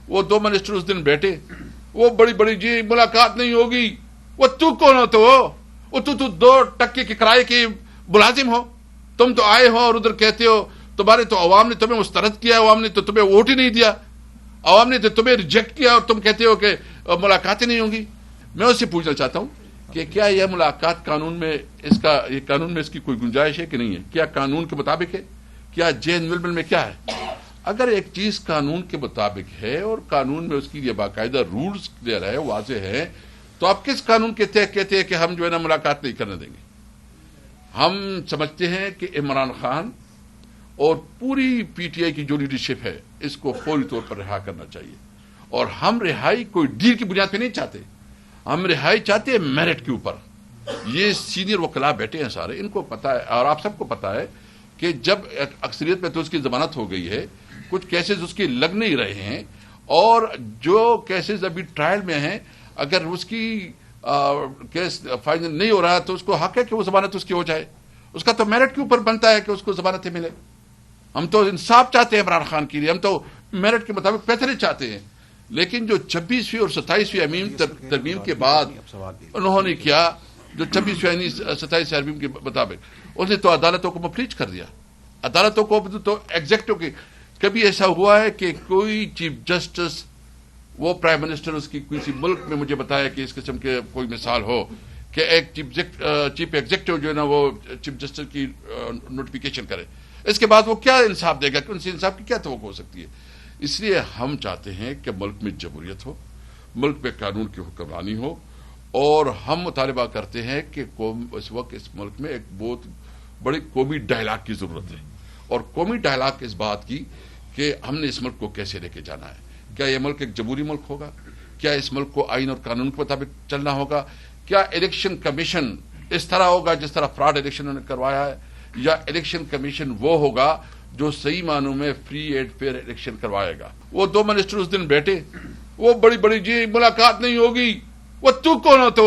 وہ दो मिनिस्टर उस दिन बैठे, वो बड़ी बड़ी जी मुलाकात नहीं होगी, वो तू कौन हो? तो वो तू 2% के किराए के मुलाजिम हो, तुम तो आए हो और उधर कहते हो तुम्हारे तो अवाम ने तुम्हें मुस्तरद किया, अवाम ने तो तुम्हें वोट ही नहीं दिया, अवाम ने तो तुम्हें रिजेक्ट किया और तुम कहते हो कि मुलाकातें नहीं होंगी। मैं उससे पूछना चाहता हूं कि क्या यह मुलाकात कानून में इसकी कोई गुंजाइश है कि नहीं है? क्या कानून के मुताबिक है? क्या जेएनविल में क्या है? अगर एक चीज कानून के मुताबिक है और कानून में उसकी ये बाकायदा रूल्स क्लियर है, वाजे है, तो आप किस कानून के तहत कहते हैं कि हम जो है ना मुलाकात नहीं करने देंगे? हम समझते हैं कि इमरान खान और पूरी पीटीआई की जो लीडरशिप है इसको फौरी तौर पर रिहा करना चाहिए। और हम रिहाई कोई डील की बुनियाद पे नहीं चाहते, हम रिहाई चाहते हैं मेरिट के ऊपर। ये सीनियर वकला बैठे हैं सारे, इनको पता है और आप सबको पता है कि जब अक्सरियत में तो उसकी जमानत हो गई है, कुछ केसेस उसके लग नहीं रहे हैं, और जो केसेस अभी ट्रायल में हैं अगर उसकी केस फाइनल नहीं हो रहा तो उसको हक है कि वो जमानत उसकी हो जाए। उसका तो मेरिट के ऊपर बनता है कि उसको जमानतें मिले। हम तो इंसाफ चाहते हैं इमरान खान के लिए, हम तो मेरिट के मुताबिक फैसले चाहते हैं। लेकिन जो 26वीं और 27वीं अमीम तरमीम के बाद उन्होंने किया, जो 26वीं 27वीं तरमीम के मुताबिक, उसने तो अदालतों को मफलीज कर दिया। अदालतों को तो एग्जेक्टिव की कभी ऐसा हुआ है कि कोई चीफ जस्टिस, वो प्राइम मिनिस्टर उसकी किसी मुल्क में मुझे बताया कि इस किस्म के कोई मिसाल हो कि एक चीफ एग्जेक्टिव जो है ना वो चीफ जस्टिस की नोटिफिकेशन करे, इसके बाद वो क्या इंसाफ देगा? उनसे इंसाफ की क्या तवक्को हो सकती है? इसलिए हम चाहते हैं कि मुल्क में जमहूरियत हो, मुल्क में कानून की हुक्मरानी हो, और हम मुतालबा करते हैं कि इस वक्त इस मुल्क में एक बहुत बड़ी कौमी डायलॉग की जरूरत है। और कौमी डायलॉग इस बात की कि हमने इस मुल्क को कैसे लेके जाना है। क्या यह मुल्क एक जमहूरी मुल्क होगा? क्या इस मुल्क को आइन और कानून के मुताबिक चलना होगा? क्या इलेक्शन कमीशन इस तरह होगा जिस तरह फ्रॉड इलेक्शन उन्होंने करवाया है, या इलेक्शन कमीशन वो होगा जो सही मानों में फ्री एंड फेयर इलेक्शन करवाएगा? वो 2 मिनिस्टर उस दिन बैठे, वो बड़ी बड़ी जी मुलाकात नहीं होगी, वो तू कौन हो? तो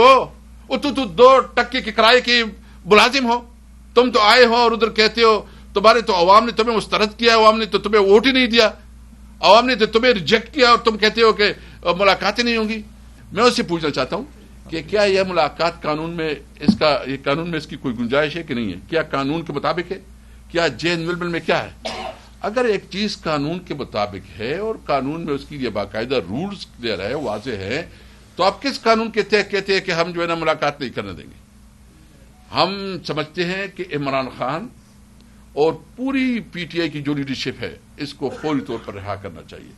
वो तू 2% के किराए के मुलाजिम हो, तुम तो आए हो और उधर कहते हो तुम्हारे तो अवाम ने तुम्हें मुस्तरद किया, अवाम ने तो तुम्हें वोट ही नहीं दिया, अवाम ने तो तुम्हें रिजेक्ट किया और तुम कहते हो कि मुलाकातें नहीं होंगी। मैं उससे पूछना चाहता हूं कि क्या यह मुलाकात कानून में इसकी कोई गुंजाइश है कि नहीं है? क्या कानून के मुताबिक है? क्या जेएनविल में क्या है? अगर एक चीज कानून के मुताबिक है और कानून में उसकी ये बाकायदा रूल्स क्लियर है, वाजे है, तो आप किस कानून के तहत कहते हैं कि हम जो है ना मुलाकात नहीं करने देंगे? हम समझते हैं कि इमरान खान और पूरी पीटीआई की जो लीडरशिप है इसको फौरी तौर पर रिहा करना चाहिए।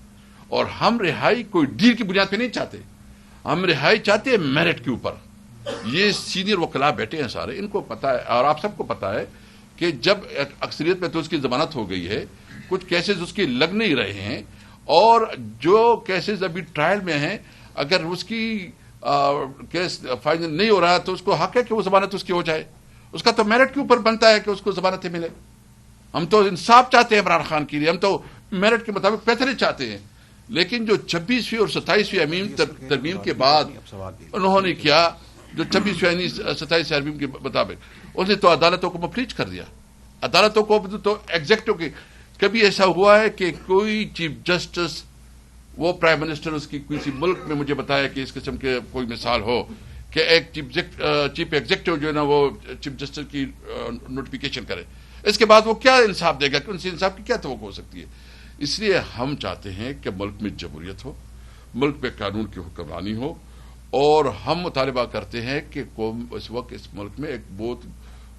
और हम रिहाई कोई डील की बुनियाद पे नहीं चाहते, हम रिहाई चाहते हैं मेरिट के ऊपर। ये सीनियर वकला बैठे हैं सारे, इनको पता है और आप सबको पता है कि जब अक्सरियत में तो उसकी जमानत हो गई है, कुछ केसेस उसके लग नहीं रहे हैं, और जो केसेस अभी ट्रायल में हैं अगर उसकी केस फाइनल नहीं हो रहा तो उसको हक है कि वो जमानत उसकी हो जाए। उसका तो मेरिट के ऊपर बनता है कि उसको जमानतें मिले। हम तो इंसाफ चाहते हैं इमरान खान के लिए, हम तो मेरिट के मुताबिक फैसले चाहते हैं। लेकिन जो 26वीं और 27वीं अमीम तरमीम के बाद उन्होंने किया, जो 26वीं 27वीं तरमीम के मुताबिक, उसने तो अदालतों को मफलीज कर दिया। अदालतों को तो एग्जेक्टिव की कभी ऐसा हुआ है कि कोई चीफ जस्टिस, वो प्राइम मिनिस्टर उसकी किसी मुल्क में मुझे बताया कि इस किस्म के कोई मिसाल हो कि एक चीफ एग्जेक्टिव जो है ना वो चीफ जस्टिस की नोटिफिकेशन करे, इसके बाद वो क्या इंसाफ देगा? उनसे इंसाफ की क्या तवक्को हो सकती है? इसलिए हम चाहते हैं कि मुल्क में जमहूरियत हो, मुल्क में कानून की हुक्मरानी हो, और हम मुतालबा करते हैं कि इस वक्त इस मुल्क में एक बहुत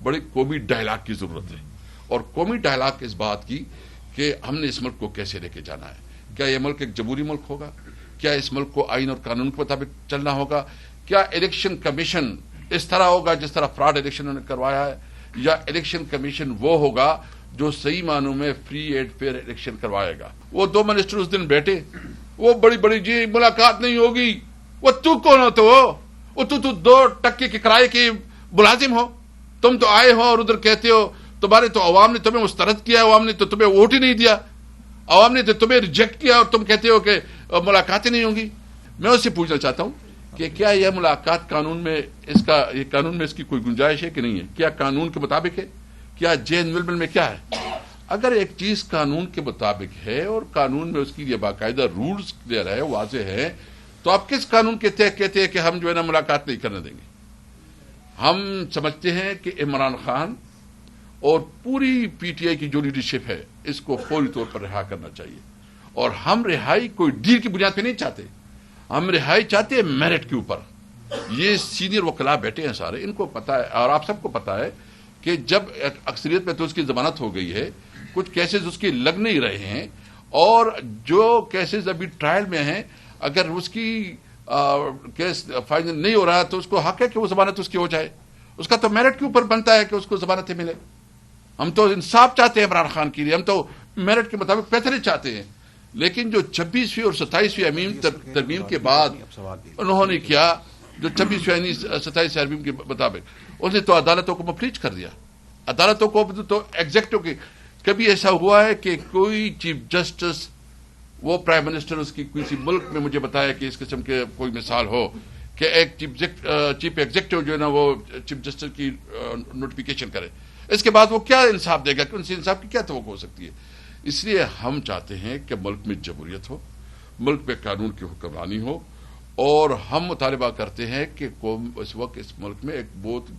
बड़ी कौमी डायलॉग की जरूरत है। और कौमी डायलॉग इस बात की कि हमने इस मुल्क को कैसे लेके जाना है। क्या यह मुल्क एक जमहूरी मुल्क होगा? क्या इस मुल्क को आइन और कानून के मुताबिक चलना होगा? क्या इलेक्शन कमीशन इस तरह होगा जिस तरह फ्रॉड इलेक्शन उन्होंने करवाया है, या इलेक्शन कमीशन वो होगा जो सही मानों में फ्री एंड फेयर इलेक्शन करवाएगा? वो 2 मिनिस्टर उस दिन बैठे, वो बड़ी बड़ी जी मुलाकात नहीं होगी, वो तू कौन हो? तो वो तू 2% के किराए के मुलाजिम हो, तुम तो आए हो और उधर कहते हो तुम्हारे तो अवाम ने तुम्हें मुस्तरद किया, अवाम ने तो तुम्हें वोट ही नहीं दिया, अवाम ने तो तुम्हें रिजेक्ट किया और तुम कहते हो कि मुलाकातें नहीं होंगी। मैं उससे पूछना चाहता हूं कि क्या यह मुलाकात कानून में इसकी कोई गुंजाइश है कि नहीं है? क्या कानून के मुताबिक है? क्या जेएनविल में क्या है? اگر ایک چیز قانون کے مطابق ہے اور قانون میں اس کی یہ باقاعدہ رولز کلیئر ہے، واضح ہے، تو آپ کس قانون کے تحت کہتے ہیں کہ ہم جو ہے نا ملاقات نہیں کرنے دیں گے؟ ہم سمجھتے ہیں کہ عمران خان اور پوری پی ٹی آئی کی جو لیڈرشپ ہے اس کو فوری طور پر رہا کرنا چاہیے، اور ہم رہائی کوئی ڈیل کی بنیاد پہ نہیں چاہتے، ہم رہائی چاہتے ہیں میرٹ کے اوپر۔ یہ سینئر وکلاء بیٹھے ہیں سارے، ان کو پتا ہے اور آپ سب کو پتا ہے کہ جب اکثریت میں تو اس کی ضمانت ہو گئی ہے، کچھ کیسز اس کے لگ نہیں رہے ہیں، اور جو کیسز ابھی ٹرائل میں ہیں اگر اس کی کیس فائنل نہیں ہو رہا تو اس کو حق ہے کہ وہ ضمانت اس کی ہو جائے، اس کا تو میرٹ کے اوپر بنتا ہے کہ اس کو ضمانتیں ملے۔ ہم تو انصاف چاہتے ہیں عمران خان کے لیے، ہم تو میرٹ کے مطابق فیصلے چاہتے ہیں، لیکن جو 26ویں اور 27ویں ترمیم کے بعد انہوں نے کیا، جو 26ویں 27 ترمیم کے مطابق انہوں نے تو عدالتوں کو مفلوج کر دیا، عدالتوں کو تو ایگزیکٹو کی۔ کبھی ایسا ہوا ہے کہ کوئی چیف جسٹس، وہ پرائم منسٹر اس کی کسی ملک میں مجھے بتایا کہ اس قسم کے کوئی مثال ہو کہ ایک چیف ایگزیکٹو جو ہے نا وہ چیف جسٹس کی نوٹیفیکیشن کرے، اس کے بعد وہ کیا انصاف دے گا؟ ان سے انصاف کی کیا توقع ہو سکتی ہے؟ اس لیے ہم چاہتے ہیں کہ ملک میں جمہوریت ہو، ملک میں قانون کی حکمرانی ہو، اور ہم مطالبہ کرتے ہیں کہ اس وقت اس ملک میں ایک بہت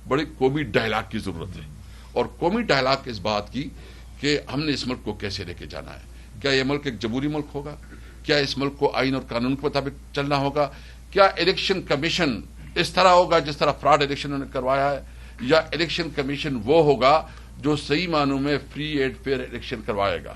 بڑی قومی ڈائلاگ کی ضرورت ہے، اور قومی ڈائلاگ اس بات کی کہ ہم نے اس ملک کو کیسے لے کے جانا ہے۔ کیا یہ ملک ایک جمہوری ملک ہوگا؟ کیا اس ملک کو آئین اور قانون کے مطابق چلنا ہوگا؟ کیا الیکشن کمیشن اس طرح ہوگا جس طرح فراڈ الیکشن انہوں نے کروایا ہے، یا الیکشن کمیشن وہ ہوگا جو صحیح معنوں میں فری اینڈ فیئر الیکشن کروائے گا؟